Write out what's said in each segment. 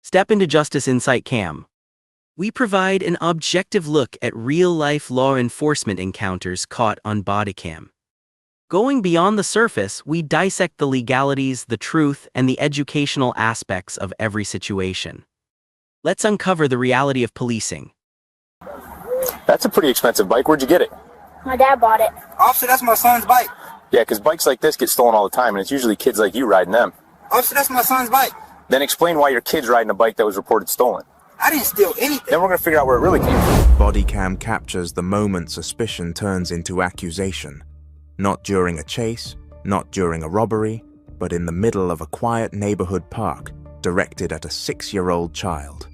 Step into Justice Insight Cam. We provide an objective look at real-life law enforcement encounters caught on Bodycam. Going beyond the surface, we dissect the legalities, the truth, and the educational aspects of every situation. Let's uncover the reality of policing. That's a pretty expensive bike. Where'd you get it? My dad bought it. Officer, that's my son's bike. Yeah, because bikes like this get stolen all the time, and it's usually kids like you riding them. Officer, that's my son's bike. Then explain why your kid's riding a bike that was reported stolen. I didn't steal anything. Then we're going to figure out where it really came from. Bodycam captures the moment suspicion turns into accusation. Not during a chase, not during a robbery, but in the middle of a quiet neighborhood park directed at a 6-year-old child.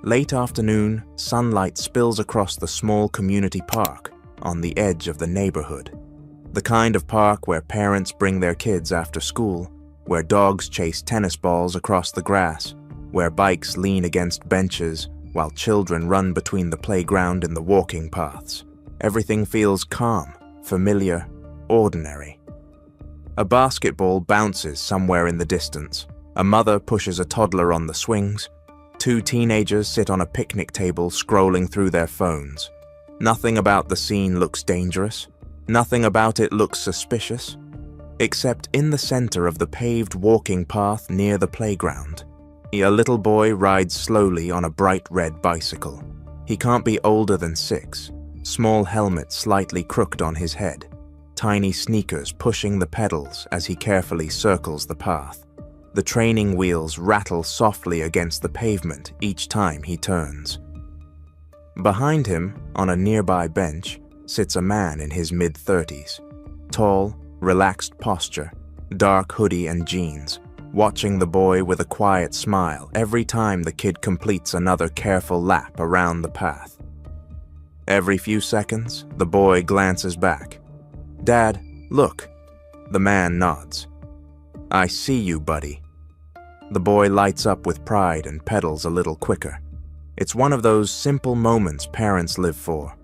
Late afternoon, sunlight spills across the small community park on the edge of the neighborhood. The kind of park where parents bring their kids after school, where dogs chase tennis balls across the grass, where bikes lean against benches while children run between the playground and the walking paths. Everything feels calm, familiar, ordinary. A basketball bounces somewhere in the distance. A mother pushes a toddler on the swings. 2 teenagers sit on a picnic table scrolling through their phones. Nothing about the scene looks dangerous. Nothing about it looks suspicious. Except in the center of the paved walking path near the playground. A little boy rides slowly on a bright red bicycle. He can't be older than 6. Small helmet slightly crooked on his head. Tiny sneakers pushing the pedals as he carefully circles the path. The training wheels rattle softly against the pavement each time he turns. Behind him, on a nearby bench, sits a man in his mid-30s. Tall, relaxed posture, dark hoodie and jeans, watching the boy with a quiet smile every time the kid completes another careful lap around the path. Every few seconds, the boy glances back. "Dad, look." The man nods. "I see you, buddy." The boy lights up with pride and pedals a little quicker. It's one of those simple moments parents live for.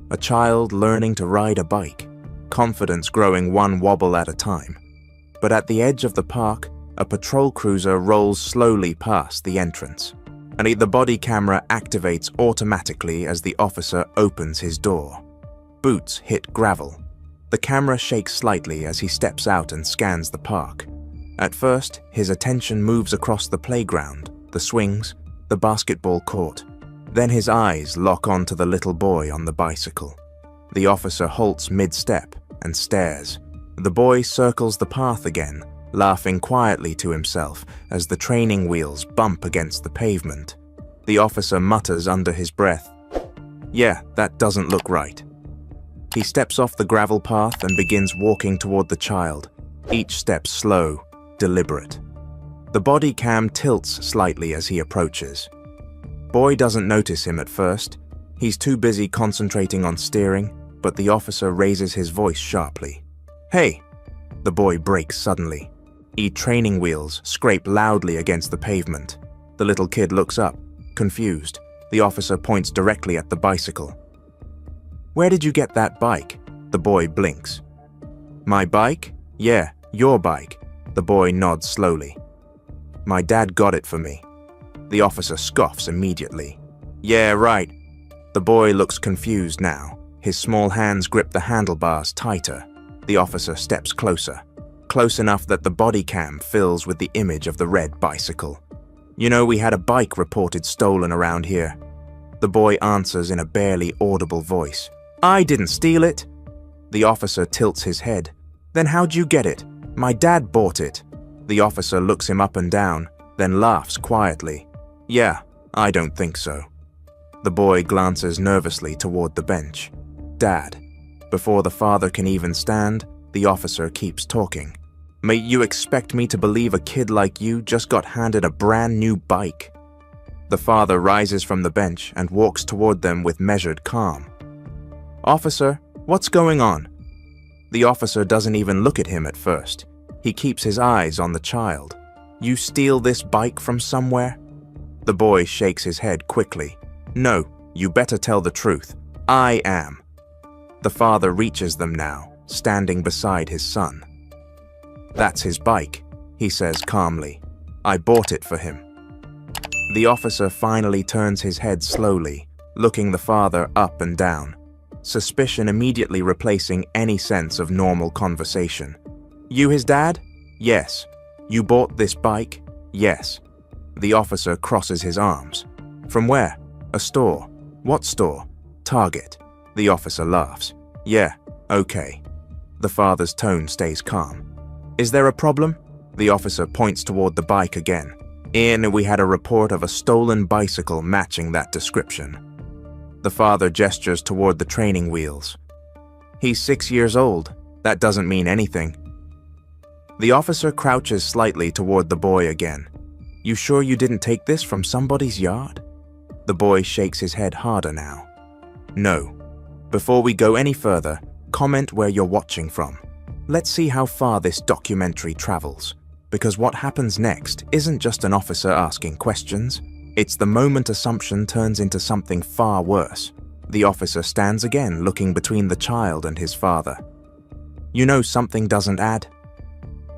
A child learning to ride a bike, confidence growing one wobble at a time. But at the edge of the park, a patrol cruiser rolls slowly past the entrance, and the body camera activates automatically as the officer opens his door. Boots hit gravel. The camera shakes slightly as he steps out and scans the park. At first, his attention moves across the playground, the swings, the basketball court. Then his eyes lock onto the little boy on the bicycle. The officer halts mid-step and stares. The boy circles the path again, laughing quietly to himself as the training wheels bump against the pavement. The officer mutters under his breath, "Yeah, that doesn't look right." He steps off the gravel path and begins walking toward the child, each step slow, deliberate. The body cam tilts slightly as he approaches. Boy doesn't notice him at first. He's too busy concentrating on steering, but the officer raises his voice sharply. "Hey!" The boy brakes suddenly. Training wheels scrape loudly against the pavement. The little kid looks up, confused. The officer points directly at the bicycle. "Where did you get that bike?" The boy blinks. "My bike? Yeah, your bike." The boy nods slowly. "My dad got it for me." The officer scoffs immediately. "Yeah, right." The boy looks confused now. His small hands grip the handlebars tighter. The officer steps closer. Close enough that the body cam fills with the image of the red bicycle. "You know, we had a bike reported stolen around here." The boy answers in a barely audible voice. "I didn't steal it." The officer tilts his head. "Then how'd you get it?" "My dad bought it." The officer looks him up and down, then laughs quietly. "Yeah, I don't think so." The boy glances nervously toward the bench. "Dad." Before the father can even stand, the officer keeps talking. "May you expect me to believe a kid like you just got handed a brand new bike?" The father rises from the bench and walks toward them with measured calm. "Officer, what's going on?" The officer doesn't even look at him at first. He keeps his eyes on the child. "You steal this bike from somewhere?" The boy shakes his head quickly. "No, you better tell the truth. I am." The father reaches them now, standing beside his son. "That's his bike," he says calmly. "I bought it for him." The officer finally turns his head slowly, looking the father up and down, suspicion immediately replacing any sense of normal conversation. You his dad? Yes. You bought this bike? Yes. The officer crosses his arms. From where? A store. What store? Target. The officer laughs. Yeah, okay. The father's tone stays calm. Is there a problem? The officer points toward the bike again. In, we had a report of a stolen bicycle matching that description. The father gestures toward the training wheels. He's 6 years old. That doesn't mean anything. The officer crouches slightly toward the boy again. You sure you didn't take this from somebody's yard? The boy shakes his head harder now. No. Before we go any further, comment where you're watching from. Let's see how far this documentary travels. Because what happens next isn't just an officer asking questions. It's the moment assumption turns into something far worse. The officer stands again, looking between the child and his father. You know something doesn't add?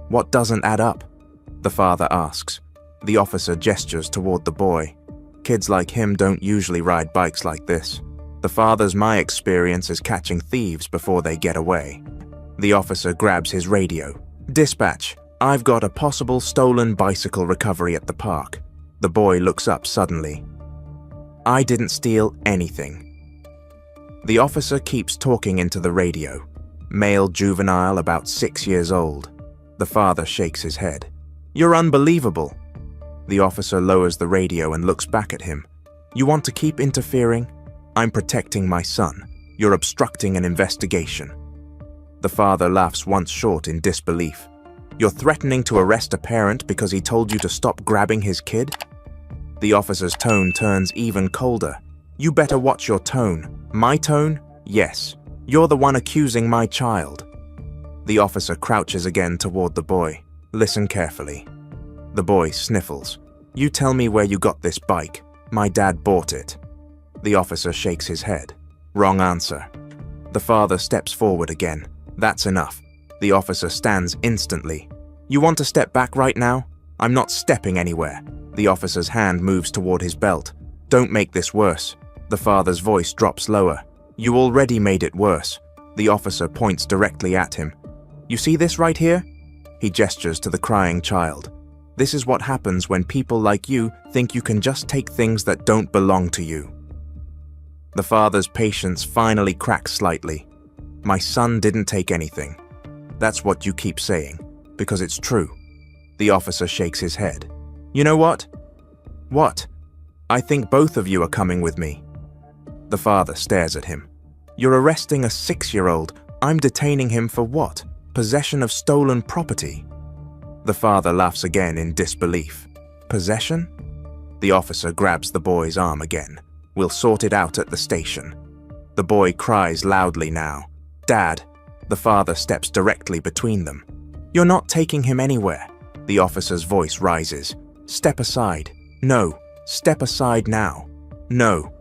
What doesn't add up? The father asks. The officer gestures toward the boy. Kids like him don't usually ride bikes like this. The father's my experience is catching thieves before they get away. The officer grabs his radio. Dispatch, I've got a possible stolen bicycle recovery at the park. The boy looks up suddenly. I didn't steal anything. The officer keeps talking into the radio. Male juvenile about 6 years old. The father shakes his head. You're unbelievable. The officer lowers the radio and looks back at him. You want to keep interfering? I'm protecting my son. You're obstructing an investigation. The father laughs once short in disbelief. You're threatening to arrest a parent because he told you to stop grabbing his kid? The officer's tone turns even colder. You better watch your tone. My tone? Yes. You're the one accusing my child. The officer crouches again toward the boy. Listen carefully. The boy sniffles. You tell me where you got this bike. My dad bought it. The officer shakes his head. Wrong answer. The father steps forward again. That's enough. The officer stands instantly. You want to step back right now? I'm not stepping anywhere. The officer's hand moves toward his belt. Don't make this worse. The father's voice drops lower. You already made it worse. The officer points directly at him. You see this right here? He gestures to the crying child. This is what happens when people like you think you can just take things that don't belong to you. The father's patience finally cracks slightly. My son didn't take anything. That's what you keep saying, because it's true. The officer shakes his head. You know what? What? I think both of you are coming with me. The father stares at him. You're arresting a 6-year-old. I'm detaining him for what? Possession of stolen property. The father laughs again in disbelief. Possession? The officer grabs the boy's arm again. We'll sort it out at the station. The boy cries loudly now. Dad. The father steps directly between them. You're not taking him anywhere. The officer's voice rises. Step aside. No. Step aside now. No.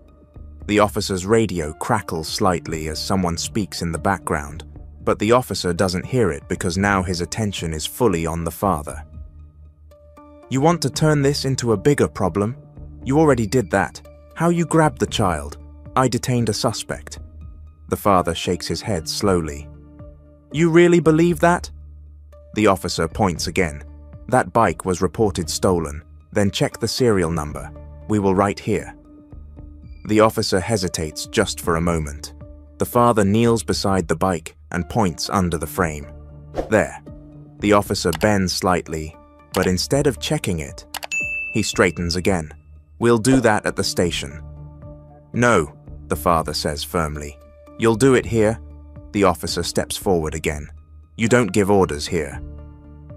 The officer's radio crackles slightly as someone speaks in the background, but the officer doesn't hear it because now his attention is fully on the father. You want to turn this into a bigger problem? You already did that. How you grabbed the child? I detained a suspect. The father shakes his head slowly. You really believe that? The officer points again. That bike was reported stolen. Then check the serial number. We will write here. The officer hesitates just for a moment. The father kneels beside the bike and points under the frame. There. The officer bends slightly, but instead of checking it, he straightens again. We'll do that at the station. No, the father says firmly. You'll do it here. The officer steps forward again. You don't give orders here.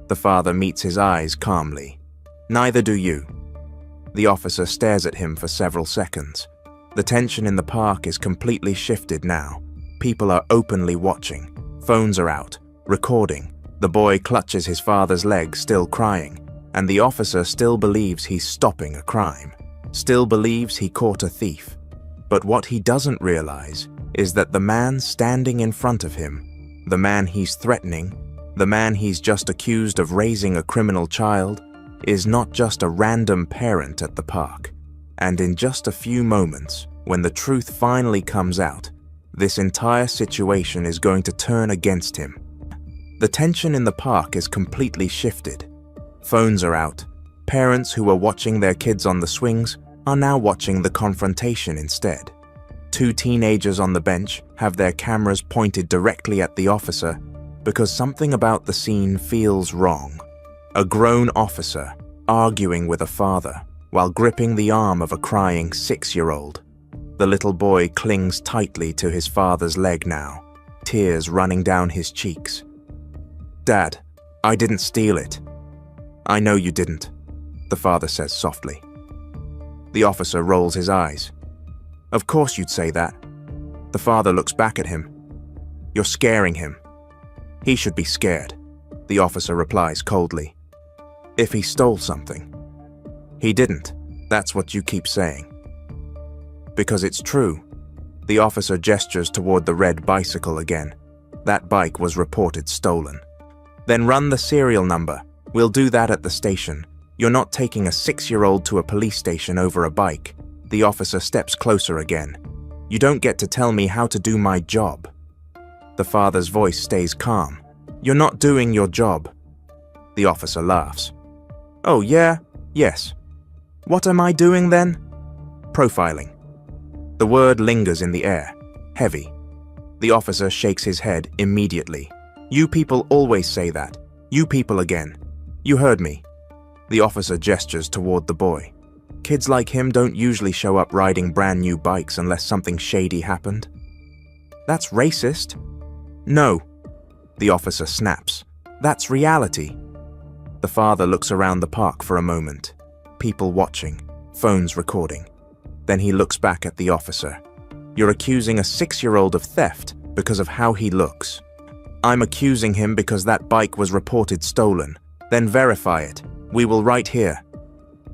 The father meets his eyes calmly. Neither do you. The officer stares at him for several seconds. The tension in the park is completely shifted now. People are openly watching. Phones are out, recording. The boy clutches his father's leg, still crying, and the officer still believes he's stopping a crime, still believes he caught a thief. But what he doesn't realize is that the man standing in front of him, the man he's threatening, the man he's just accused of raising a criminal child, is not just a random parent at the park. And in just a few moments, when the truth finally comes out, this entire situation is going to turn against him. The tension in the park is completely shifted. Phones are out. Parents who were watching their kids on the swings are now watching the confrontation instead. Two teenagers on the bench have their cameras pointed directly at the officer because something about the scene feels wrong. A grown officer arguing with a father while gripping the arm of a crying 6-year-old. The little boy clings tightly to his father's leg now, tears running down his cheeks. "Dad, I didn't steal it." "I know you didn't," the father says softly. The officer rolls his eyes. "Of course you'd say that." The father looks back at him. "You're scaring him." "He should be scared," the officer replies coldly. "If he stole something." "He didn't. That's what you keep saying." "Because it's true." The officer gestures toward the red bicycle again. That bike was reported stolen. "Then run the serial number. We'll do that at the station. You're not taking a 6-year-old to a police station over a bike." The officer steps closer again. "You don't get to tell me how to do my job." The father's voice stays calm. "You're not doing your job." The officer laughs. "Oh yeah? Yes. What am I doing then?" "Profiling." The word lingers in the air, heavy. The officer shakes his head immediately. "You people always say that. You people again. You heard me." The officer gestures toward the boy. "Kids like him don't usually show up riding brand new bikes unless something shady happened." "That's racist." "No," the officer snaps. "That's reality." The father looks around the park for a moment. People watching, phones recording. Then he looks back at the officer. "You're accusing a 6-year-old of theft because of how he looks." "I'm accusing him because that bike was reported stolen. Then verify it. We will right here."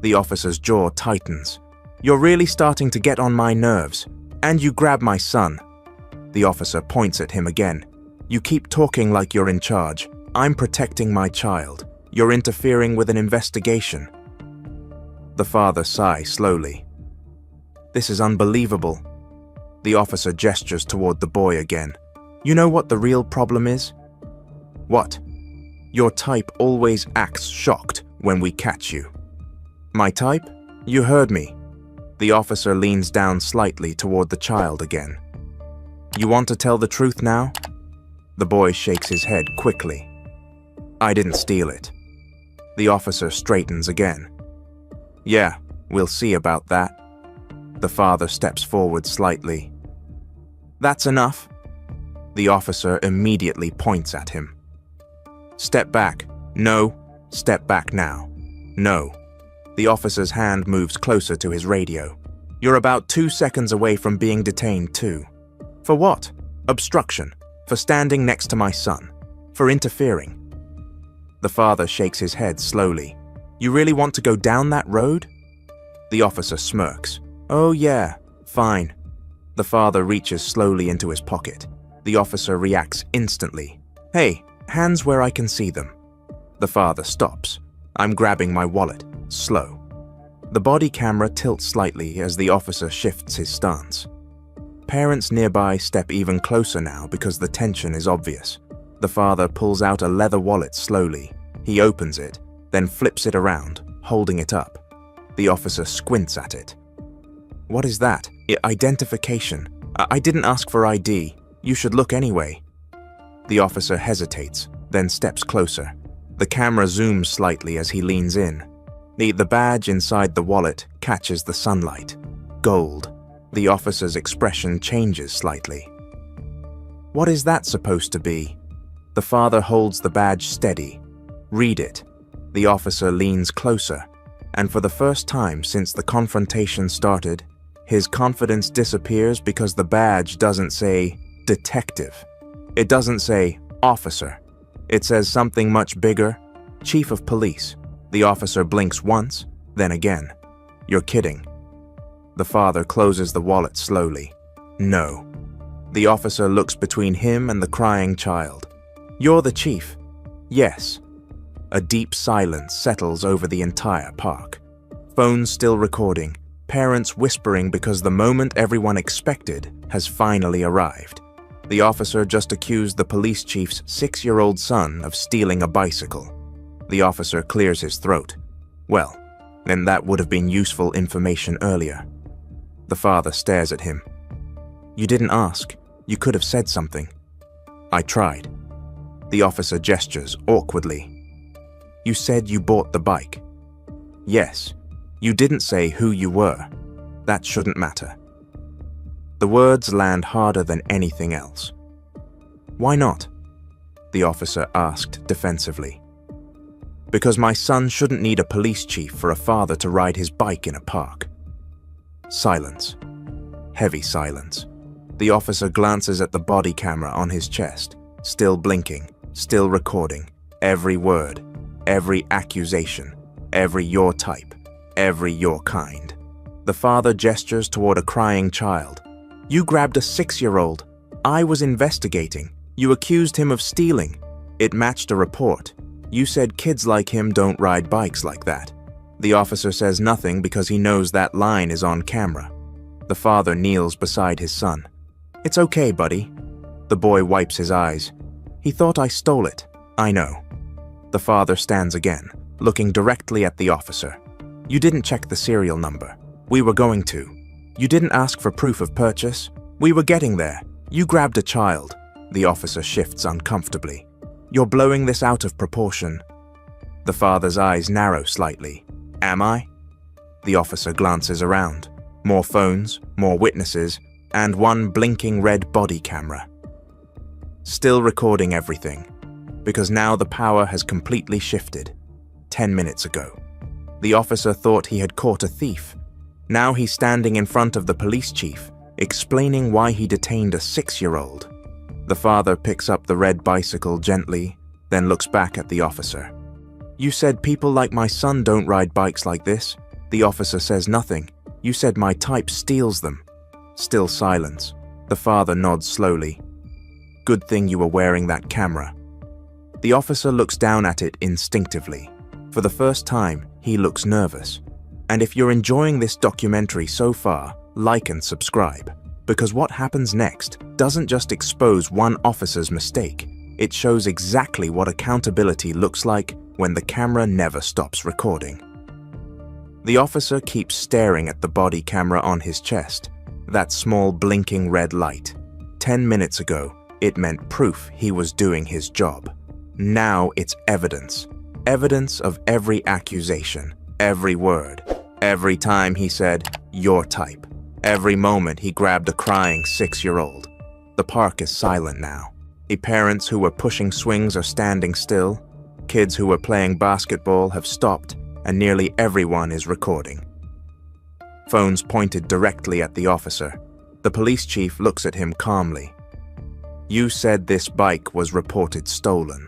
The officer's jaw tightens. "You're really starting to get on my nerves. And you grab my son." The officer points at him again. "You keep talking like you're in charge. I'm protecting my child. You're interfering with an investigation." The father sighs slowly. "This is unbelievable." The officer gestures toward the boy again. "You know what the real problem is?" "What?" "Your type always acts shocked when we catch you." "My type? You heard me." The officer leans down slightly toward the child again. "You want to tell the truth now?" The boy shakes his head quickly. "I didn't steal it." The officer straightens again. "Yeah, we'll see about that." The father steps forward slightly. "That's enough." The officer immediately points at him. "Step back." "No." "Step back now." "No." The officer's hand moves closer to his radio. "You're about 2 seconds away from being detained too." "For what?" "Obstruction. For standing next to my son. For interfering." The father shakes his head slowly. "You really want to go down that road?" The officer smirks. "Oh yeah, fine." The father reaches slowly into his pocket. The officer reacts instantly. "Hey, hands where I can see them." The father stops. "I'm grabbing my wallet. Slow." The body camera tilts slightly as the officer shifts his stance. Parents nearby step even closer now because the tension is obvious. The father pulls out a leather wallet slowly. He opens it, then flips it around, holding it up. The officer squints at it. "What is that?" "Identification. I didn't ask for ID. You should look anyway." The officer hesitates, then steps closer. The camera zooms slightly as he leans in. The badge inside the wallet catches the sunlight. Gold. The officer's expression changes slightly. "What is that supposed to be?" The father holds the badge steady. "Read it." The officer leans closer, and for the first time since the confrontation started, his confidence disappears because the badge doesn't say detective. It doesn't say officer. It says something much bigger, Chief of Police. The officer blinks once, then again. "You're kidding." The father closes the wallet slowly. "No." The officer looks between him and the crying child. "You're the chief." "Yes." A deep silence settles over the entire park. Phones still recording, parents whispering because the moment everyone expected has finally arrived. The officer just accused the police chief's 6-year-old son of stealing a bicycle. The officer clears his throat. Well, then that would have been useful information earlier. The father stares at him. You didn't ask. You could have said something. I tried. The officer gestures awkwardly. You said you bought the bike. Yes. You didn't say who you were. That shouldn't matter. The words land harder than anything else. Why not? The officer asked defensively. Because my son shouldn't need a police chief for a father to ride his bike in a park. Silence. Heavy silence. The officer glances at the body camera on his chest, still blinking, still recording, every word, every accusation, every your type, every your kind. The father gestures toward a crying child. You grabbed a 6-year-old. I was investigating. You accused him of stealing. It matched a report. You said kids like him don't ride bikes like that. The officer says nothing because he knows that line is on camera. The father kneels beside his son. It's okay, buddy. The boy wipes his eyes. He thought I stole it. I know. The father stands again, looking directly at the officer. You didn't check the serial number. We were going to. You didn't ask for proof of purchase. We were getting there. You grabbed a child. The officer shifts uncomfortably. You're blowing this out of proportion. The father's eyes narrow slightly. Am I? The officer glances around. More phones, more witnesses, and one blinking red body camera. Still recording everything, because now the power has completely shifted. 10 minutes ago. The officer thought he had caught a thief. Now he's standing in front of the police chief, explaining why he detained a 6-year-old. The father picks up the red bicycle gently, then looks back at the officer. You said people like my son don't ride bikes like this. The officer says nothing. You said my type steals them. Still silence. The father nods slowly. Good thing you were wearing that camera. The officer looks down at it instinctively. For the first time, he looks nervous. And if you're enjoying this documentary so far, like and subscribe. Because what happens next doesn't just expose one officer's mistake, it shows exactly what accountability looks like when the camera never stops recording. The officer keeps staring at the body camera on his chest, that small blinking red light. 10 minutes ago, it meant proof he was doing his job. Now it's evidence. Evidence of every accusation, every word, every time he said, your type. Every moment he grabbed a crying 6-year-old. The park is silent now. The parents who were pushing swings are standing still. Kids who were playing basketball have stopped, and nearly everyone is recording. Phones pointed directly at the officer. The police chief looks at him calmly. You said this bike was reported stolen.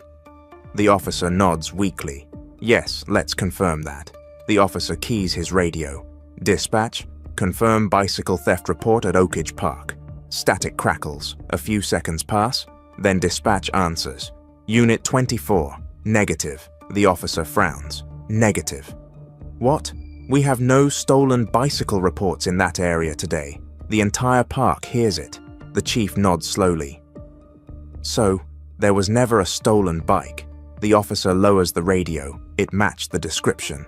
The officer nods weakly. Yes, let's confirm that. The officer keys his radio. Dispatch, confirm bicycle theft report at Oakage Park. Static crackles. A few seconds pass. Then dispatch answers. Unit 24. Negative. The officer frowns. Negative. What? We have no stolen bicycle reports in that area today. The entire park hears it. The chief nods slowly. So, there was never a stolen bike. The officer lowers the radio. It matched the description.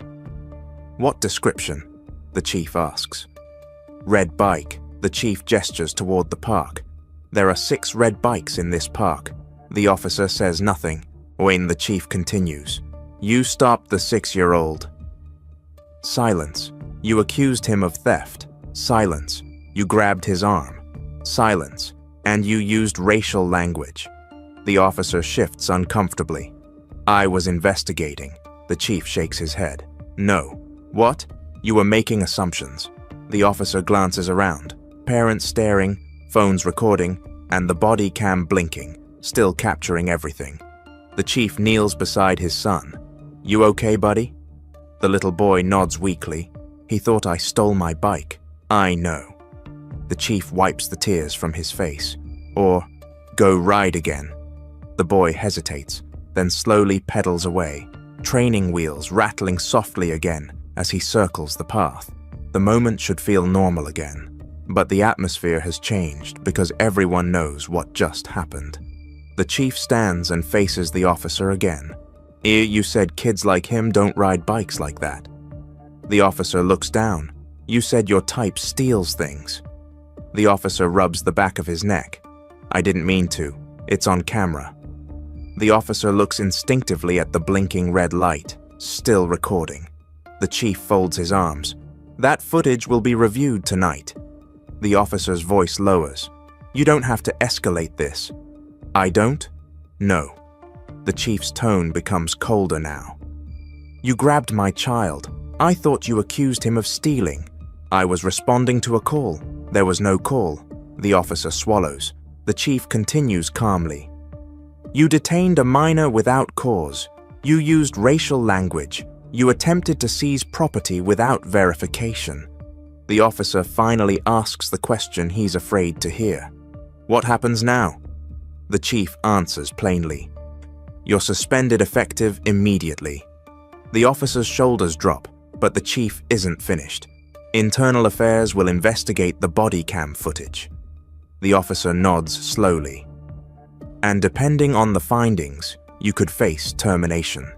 What description? The chief asks. Red bike. The chief gestures toward the park. There are 6 red bikes in this park. The officer says nothing. When the chief continues. You stopped the 6-year-old. Silence. You accused him of theft. Silence. You grabbed his arm. Silence. And you used racial language. The officer shifts uncomfortably. I was investigating. The chief shakes his head. No. What? You were making assumptions. The officer glances around. Parents staring, phones recording, and the body cam blinking, still capturing everything. The chief kneels beside his son. You okay, buddy? The little boy nods weakly. He thought I stole my bike. I know. The chief wipes the tears from his face. Or, go ride again. The boy hesitates, then slowly pedals away. training wheels rattling softly again as he circles the path. The moment should feel normal again. But the atmosphere has changed because everyone knows what just happened. The chief stands and faces the officer again. You said kids like him don't ride bikes like that. The officer looks down. You said your type steals things. The officer rubs the back of his neck. I didn't mean to. It's on camera. The officer looks instinctively at the blinking red light, still recording. The chief folds his arms. That footage will be reviewed tonight. The officer's voice lowers. You don't have to escalate this. I don't? No. The chief's tone becomes colder now. You grabbed my child. I thought you accused him of stealing. I was responding to a call. There was no call. The officer swallows. The chief continues calmly. You detained a minor without cause. You used racial language. You attempted to seize property without verification. The officer finally asks the question he's afraid to hear. What happens now? The chief answers plainly. You're suspended effective immediately. The officer's shoulders drop, but the chief isn't finished. Internal Affairs will investigate the Bodycam footage. The officer nods slowly. And depending on the findings, you could face termination.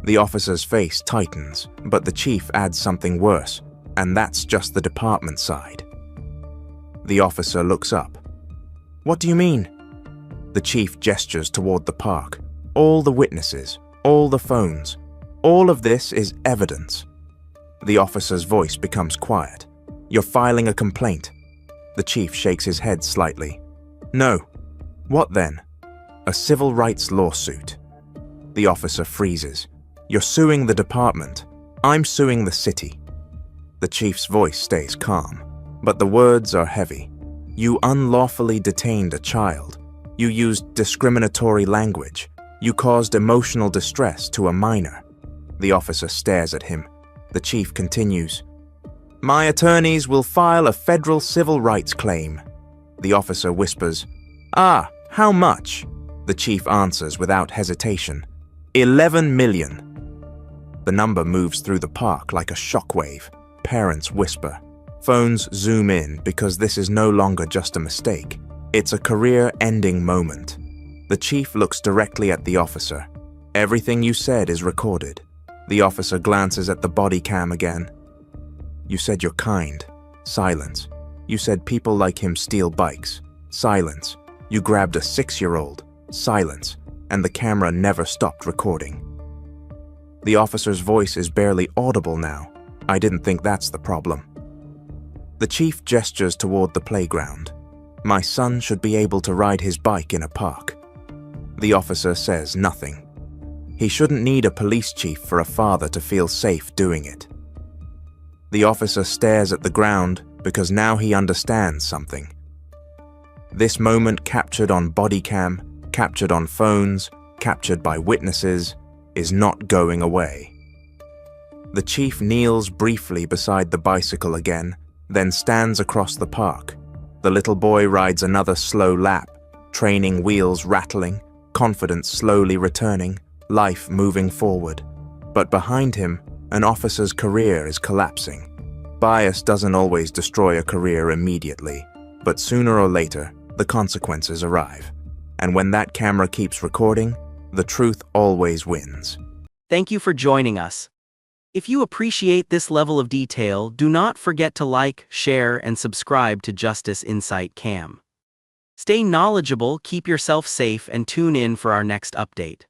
The officer's face tightens, but the chief adds something worse, and that's just the department side. The officer looks up. What do you mean? The chief gestures toward the park. All the witnesses, all the phones, all of this is evidence. The officer's voice becomes quiet. You're filing a complaint. The chief shakes his head slightly. No. What then? A civil rights lawsuit. The officer freezes. You're suing the department. I'm suing the city. The chief's voice stays calm, but the words are heavy. You unlawfully detained a child. You used discriminatory language. You caused emotional distress to a minor. The officer stares at him. The chief continues. My attorneys will file a federal civil rights claim. The officer whispers. Ah, how much? The chief answers without hesitation. 11 million. The number moves through the park like a shockwave. Parents whisper. Phones zoom in because this is no longer just a mistake. It's a career-ending moment. The chief looks directly at the officer. Everything you said is recorded. The officer glances at the body cam again. You said you're kind. Silence. You said people like him steal bikes. Silence. You grabbed a 6-year-old. Silence. And the camera never stopped recording. The officer's voice is barely audible now. I didn't think that's the problem. The chief gestures toward the playground. My son should be able to ride his bike in a park. The officer says nothing. He shouldn't need a police chief for a father to feel safe doing it. The officer stares at the ground because now he understands something. This moment captured on Bodycam, captured on phones, captured by witnesses, is not going away. The chief kneels briefly beside the bicycle again, then stands across the park. The little boy rides another slow lap, training wheels rattling, confidence slowly returning, life moving forward. But behind him, an officer's career is collapsing. Bias doesn't always destroy a career immediately, but sooner or later, the consequences arrive. And when that camera keeps recording, the truth always wins. Thank you for joining us. If you appreciate this level of detail, do not forget to like, share, and subscribe to Justice Insight Cam. Stay knowledgeable, keep yourself safe, and tune in for our next update.